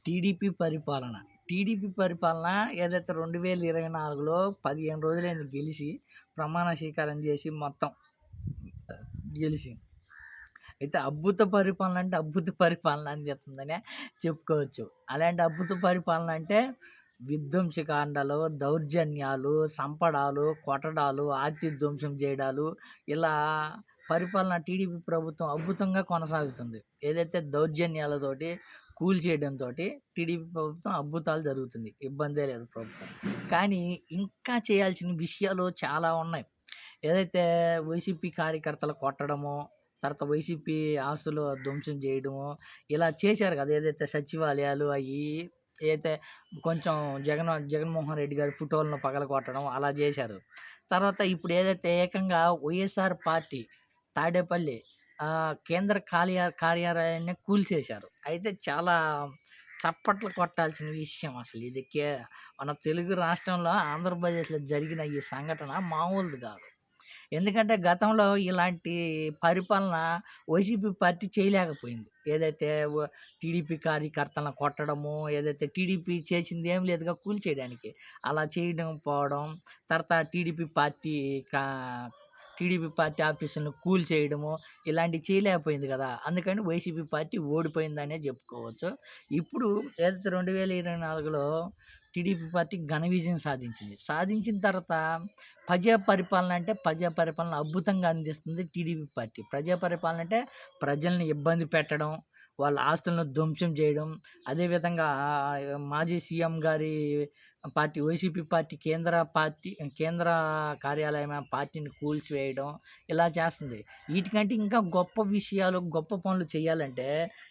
TDP పరిపాలన. TDP పరిపాలన ఏదైతే 2024లో 15 రోజులైంది గెలిచి, ప్రమాణ స్వీకారం చేసి మొత్తం గెలిచి. అయితే అద్భుత పరిపాలన అంటే అద్భుత పరిపాలన అందిస్తుందనే చెప్పుకోవచ్చు. అలాంటి అద్భుత పరిపాలన అంటే విధ్వంసకాండలు, దౌర్జన్యాలు, సంపడాలు, కొట్టడాలు, ఆస్తి ధ్వంసం చేయడాలు ఇలా పరిపాలన టీడీపీ ప్రభుత్వం అద్భుతంగా కొనసాగుతుంది. ఏదైతే దౌర్జన్యాలతోటి కూల్చేయడంతోటి టీడీపీ ప్రభుత్వం అద్భుతాలు జరుగుతుంది. ఇబ్బందే లేదు ప్రభుత్వం. కానీ ఇంకా చేయాల్సిన విషయాలు చాలా ఉన్నాయి. ఏదైతే వైసీపీ కార్యకర్తలు కొట్టడము, తర్వాత వైసీపీ ఆస్తులు ధ్వంసం చేయడము, ఇలా చేశారు కదా! ఏదైతే సచివాలయాలు ఏదైతే కొంచెం జగన్మోహన్ రెడ్డి గారి ఫోటోలను పగలగొట్టడం అలా చేశారు. తర్వాత ఇప్పుడు ఏదైతే ఏకంగా వైఎస్ఆర్ పార్టీ తాడేపల్లి కేంద్ర కార్యాలయాన్ని కూల్చేశారు. అయితే చాలా చప్పట్లు కొట్టాల్సిన విషయం అసలు ఇది. మన తెలుగు రాష్ట్రంలో ఆంధ్రప్రదేశ్‌లో జరిగిన ఈ సంఘటన మామూలుది కాదు. ఎందుకంటే గతంలో ఇలాంటి పరిపాలన వైసీపీ పార్టీ చేయలేకపోయింది. ఏదైతే టీడీపీ కార్యకర్తలను కొట్టడము, ఏదైతే టీడీపీ చేసింది ఏం లేదుగా కూల్చేయడానికి. అలా చేయడం పోవడం, తర్వాత టీడీపీ పార్టీ ఆఫీసులను కూల్చేయడము ఇలాంటివి చేయలేకపోయింది కదా! అందుకని వైసీపీ పార్టీ ఓడిపోయిందనే చెప్పుకోవచ్చు. ఇప్పుడు ఏదైతే 2024లో టీడీపీ పార్టీ ఘన విజయం సాధించింది. సాధించిన తర్వాత ప్రజా పరిపాలన అద్భుతంగా అందిస్తుంది టీడీపీ పార్టీ. ప్రజా పరిపాలన అంటే ప్రజల్ని ఇబ్బంది పెట్టడం, వాళ్ళ ఆస్తులను ధ్వంసం చేయడం, అదేవిధంగా మాజీ సీఎం గారి పార్టీ వైసీపీ పార్టీ కేంద్ర కార్యాలయం పార్టీని కూల్చివేయడం ఇలా చేస్తుంది. వీటికంటే ఇంకా గొప్ప విషయాలు, గొప్ప పనులు చేయాలంటే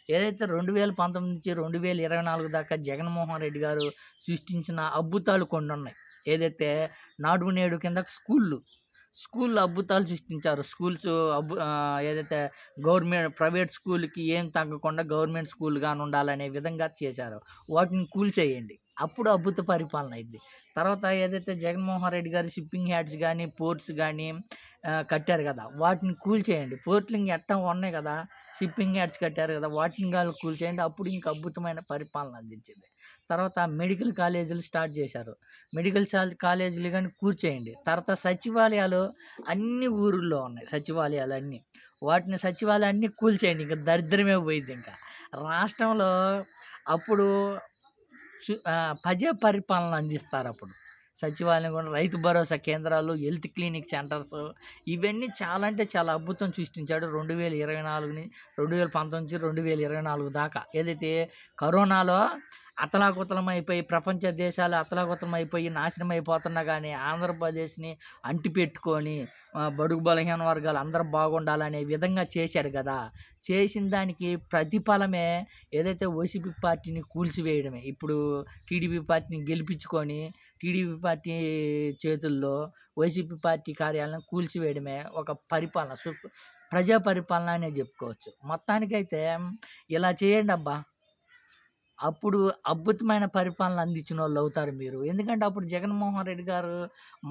ఏదైతే 2019 నుంచి 2024 దాకా జగన్మోహన్ రెడ్డి గారు సృష్టించిన అద్భుతాలు కొన్ని ఉన్నాయి. ఏదైతే నాడు నేడు కింద స్కూళ్ళు అద్భుతాలు సృష్టించారు. ఏదైతే ప్రైవేట్ స్కూల్‌కి ఏం తగ్గకుండా గవర్నమెంట్ స్కూల్‌గానే ఉండాలనే విధంగా చేశారు. వాటిని కూల్చేయండి. అప్పుడు అద్భుత పరిపాలన అయ్యిద్ది. తర్వాత ఏదైతే జగన్మోహన్ రెడ్డి గారు షిప్పింగ్ యార్డ్స్ గానీ, పోర్ట్స్ గానీ కట్టారు కదా! వాటిని కూల్చేయండి. పోర్ట్‌లు ఎట్టా ఉన్నాయి కదా! షిప్పింగ్ యార్డ్స్ కట్టారు కదా! వాటిని కూల్చేయండి. అప్పుడు ఇంకా అద్భుతమైన పరిపాలన అందించింది. తర్వాత మెడికల్ కాలేజీలు స్టార్ట్ చేశారు. మెడికల్ కాలేజీలు గానీ కూల్చేయండి. తర్వాత సచివాలయాలు అన్ని ఊరుల్లో ఉన్నాయి సచివాలయాలన్నీ. సచివాలయాన్ని కూల్చేయండి. ఇంక దరిద్రమే పోయిద్దింక. రాష్ట్రంలో అప్పుడు ప్రజా పరిపాలన అందిస్తారప్పుడు. సచివాలయం కూడా రైతు భరోసా కేంద్రాలు, హెల్త్ క్లినిక్ సెంటర్స్ ఇవన్నీ చాలా అంటే చాలా అద్భుతం సృష్టించాడు 2019 నుంచి 2024 దాకా. ఏదైతే కరోనాలో అతలాకుతలమైపోయి ప్రపంచ దేశాలు అతలాకుతలమైపోయి నాశనం అయిపోతున్నా కానీ ఆంధ్రప్రదేశ్‌ని అంటిపెట్టుకొని బడుగు బలహీన వర్గాలు అందరూ బాగుండాలనే విధంగా చేశారు కదా! చేసిన దానికి ప్రతిఫలమే ఏదైతే వైసీపీ పార్టీని కూల్చివేయడమే. ఇప్పుడు టీడీపీ పార్టీని గెలిపించుకొని టీడీపీ పార్టీ చేతుల్లో వైసీపీ పార్టీ కార్యాలయం కూల్చివేయడమే ఒక పరిపాలన. ప్రజా పరిపాలన అనే చెప్పుకోవచ్చు. మొత్తానికైతే ఇలా చేయండబ్బా! అప్పుడు అద్భుతమైన పరిపాలన అందించినోళ్ళు అవుతారు మీరు. ఎందుకంటే అప్పుడు జగన్మోహన్ రెడ్డి గారు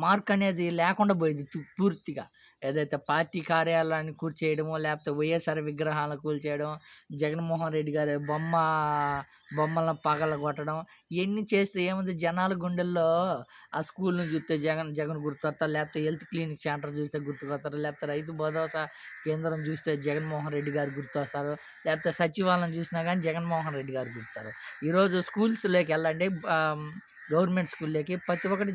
మార్క్ అనేది లేకుండా పోయింది పూర్తిగా. ఏదైతే పార్టీ కార్యాలయాన్ని కూల్చేయడమో, లేకపోతే వైఎస్ఆర్ విగ్రహాలను కూల్చేయడం, జగన్మోహన్ రెడ్డి గారి బొమ్మలను పగలగొట్టడం ఇయన్నీ చేస్తే ఏముంది జనాల గుండెల్లో ఆ స్కూల్‌ని చూస్తే జగన్ గుర్తొస్తారు. లేకపోతే హెల్త్ క్లినిక్ సెంటర్ చూస్తే గుర్తుకొస్తారు. లేకపోతే రైతు భరోసా కేంద్రం చూస్తే జగన్మోహన్ రెడ్డి గారు గుర్తొస్తారు. లేకపోతే సచివాలయం చూసినా కానీ జగన్మోహన్ రెడ్డి గారు గుర్తొస్తారు. ఈరోజు స్కూల్స్‌లోకి వెళ్ళండి. గవర్నమెంట్ స్కూల్‌లోకి ప్రతి ఒక్కటి